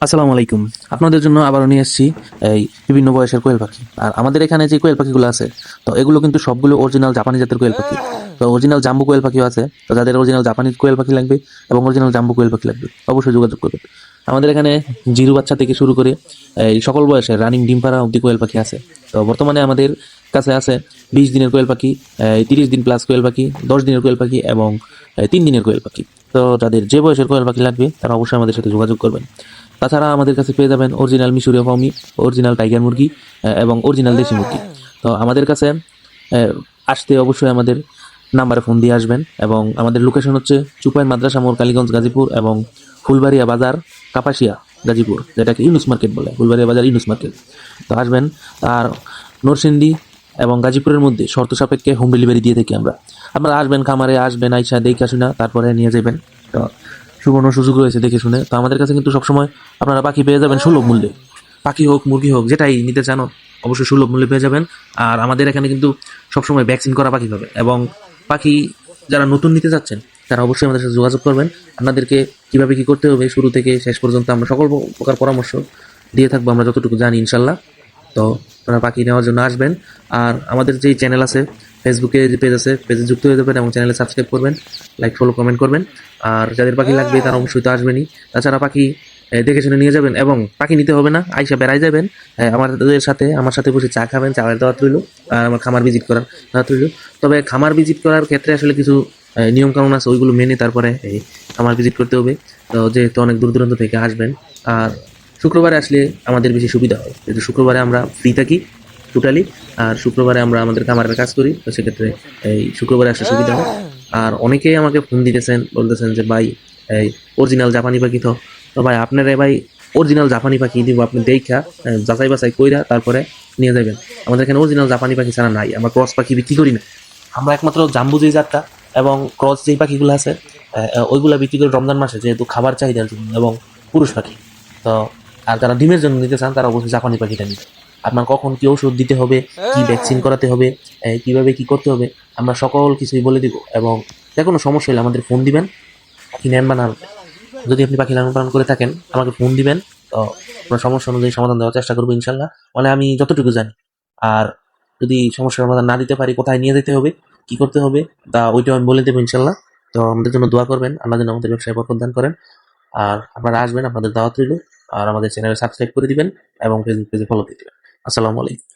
আসসালামু আলাইকুম। আপনাদের জন্য আবারও নিয়ে এসেছি এই বিভিন্ন বয়সের কোয়েল পাখি। আর আমাদের এখানে যে কোয়েল পাখিগুলো আছে, তো এগুলো কিন্তু সবগুলো অরিজিনাল জাপানি জাতের কোয়েল পাখি। তো অরিজিনাল জাম্বু কোয়েল পাখিও আছে। তো যাদের অরিজিনাল জাপানি কোয়েল পাখি লাগবে এবং অরিজিনাল জাম্বু কোয়েল পাখি লাগবে, অবশ্যই যোগাযোগ করবেন। আমাদের এখানে জিরো বাচ্চা থেকে শুরু করে এই সকল বয়সের রানিং ডিম পাড়া অব্দি কোয়েল পাখি আছে। তো বর্তমানে আমাদের কাছে আছে 20 দিনের কোয়েল পাখি, 30 দিন প্লাস কোয়েল পাখি, 10 দিনের কোয়েল পাখি এবং 3 দিনের কোয়েল পাখি। তো যাদের যে বয়সের কোয়েল পাখি লাগবে তারা অবশ্যই আমাদের সাথে যোগাযোগ করবেন। তাছাড়া আমাদের কাছে পেয়ে যাবেন অরিজিনাল মিশরীয় ফার্মি, অরিজিনাল টাইগার মুরগি এবং অরিজিনাল দেশি মুরগি। তো আমাদের কাছে আসতে অবশ্যই আমাদের নাম্বারে ফোন দিয়ে আসবেন। এবং আমাদের লোকেশন হচ্ছে চুপাই মাদ্রাসা মোড়, কালীগঞ্জ, গাজীপুর এবং ফুলবাড়িয়া বাজার, কাপাসিয়া, গাজীপুর, যেটাকে ইউনুস মার্কেট বলে, ফুলবাড়িয়া বাজার ইউনুস মার্কেট। তো আসবেন। আর নরসিংদী এবং গাজীপুরের মধ্যে শর্ত সাপেক্ষে হোম ডেলিভারি দিয়ে থাকি আমরা। আপনারা আসবেন, খামারে আসবেন, আইসা দেখে শুনা তারপরে নিয়ে যাবেন। তো সুবর্ণ সুযোগ রয়েছে দেখে শুনে। তো আমাদের কাছে কিন্তু সবসময় আপনারা পাখি পেয়ে যাবেন সুলভ মূল্যে। পাখি হোক, মুরগি হোক, যেটাই নিতে চান অবশ্যই সুলভ মূল্যে পেয়ে যাবেন। আর আমাদের এখানে কিন্তু সবসময় ভ্যাকসিন করা পাখি পাবে। এবং পাখি যারা নতুন নিতে চাচ্ছেন তারা অবশ্যই আমাদের সাথে যোগাযোগ করবেন। আপনাদেরকে কিভাবে কি করতে হবে শুরু থেকে শেষ পর্যন্ত আমরা সকল প্রকার পরামর্শ দিয়ে থাকবো, আমরা যতটুকু জানি ইনশাল্লাহ। তো আপনারা পাখি নেওয়ার জন্য আসবেন। আর আমাদের যেই চ্যানেল আছে, ফেসবুকে যে পেজ আছে, পেজে যুক্ত হয়ে যাবেন এবং চ্যানেলে সাবস্ক্রাইব করবেন, লাইক ফলো কমেন্ট করবেন। আর যাদের পাখি লাগবে তারা অবশ্যই তো আসবেনই। তাছাড়া পাখি দেখে শুনে নিয়ে যাবেন এবং পাখি নিতে হবে না, আইসা বেড়াই যাবেন। আমাদের সাথে আমার সাথে বসে চা খাবেন, চায়ের দাওয়াত রইল। আর আমার খামার ভিজিট করার দাওয়াত রইল। তবে খামার ভিজিট করার ক্ষেত্রে আসলে কিছু নিয়ম কানুন আছে, ওইগুলো মেনে তারপরে এই খামার ভিজিট করতে হবে। তো যেহেতু অনেক দূর দূরান্ত থেকে আসবেন। আর শুক্রবারে আসলে আমাদের বেশি সুবিধা হয়, যেহেতু শুক্রবারে আমরা ফ্রি থাকি টোটালি। আর শুক্রবারে আমরা আমাদের খামারের কাজ করি, তো সেক্ষেত্রে এই শুক্রবারে আসলে সুবিধা হয়। আর অনেকেই আমাকে ফোন দিতেছেন, বলতেছেন যে ভাই এই অরিজিনাল জাপানি পাখি তো। তো ভাই আপনারা ভাই অরিজিনাল জাপানি পাখি দিব, আপনি দেখা যাচাই বাছাই কইরা তারপরে নিয়ে যাবেন। আমাদের এখানে অরিজিনাল জাপানি পাখি ছাড়া নাই, আমরা ক্রস পাখি বিক্রি করি না। আমরা একমাত্র জাম্বু যেই জাতটা এবং ক্রস যেই পাখিগুলো আছে ওইগুলা বিক্রি করি রমজান মাসে, যেহেতু খাবার চাহিদার জন্য এবং পুরুষ পাখি। তো আর যারা ডিমের জন্য নিতে চান তারা অবশ্যই জাপানি পাখিটা নিতে। আপনার কখন কি ওষুধ দিতে হবে, কি ভ্যাকসিন করাতে হবে, কিভাবে কি করতে হবে, আমরা সকল কিছুই বলে দিব। এবং যে কোনো সমস্যা হলে আমাদের ফোন দিবেন। পাখি নেন বা না নেন, যদি আপনি পাখি লালন পালন করে থাকেন আমাকে ফোন দিবেন। তো আপনার সমস্যা অনুযায়ী সমাধান দেওয়ার চেষ্টা করবো ইনশাল্লাহ, মানে আমি যতটুকু জানি। আর যদি সমস্যার সমাধান না দিতে পারি, কোথায় নিয়ে যেতে হবে, কি করতে হবে, তা ওইটাও আমি বলে দেবো ইনশাল্লাহ। তো আমাদের জন্য দোয়া করবেন, আল্লাহ যেন আমাদের ব্যবসায় বরকত দান করেন। আর আপনারা আসবেন, আপনাদের দাওয়াত রইল। আর আমাদের চ্যানেলে সাবস্ক্রাইব করে দিবেন এবং ফেসবুক পেজে ফলো দিয়ে দিবেন। আসসালামু আলাইকুম।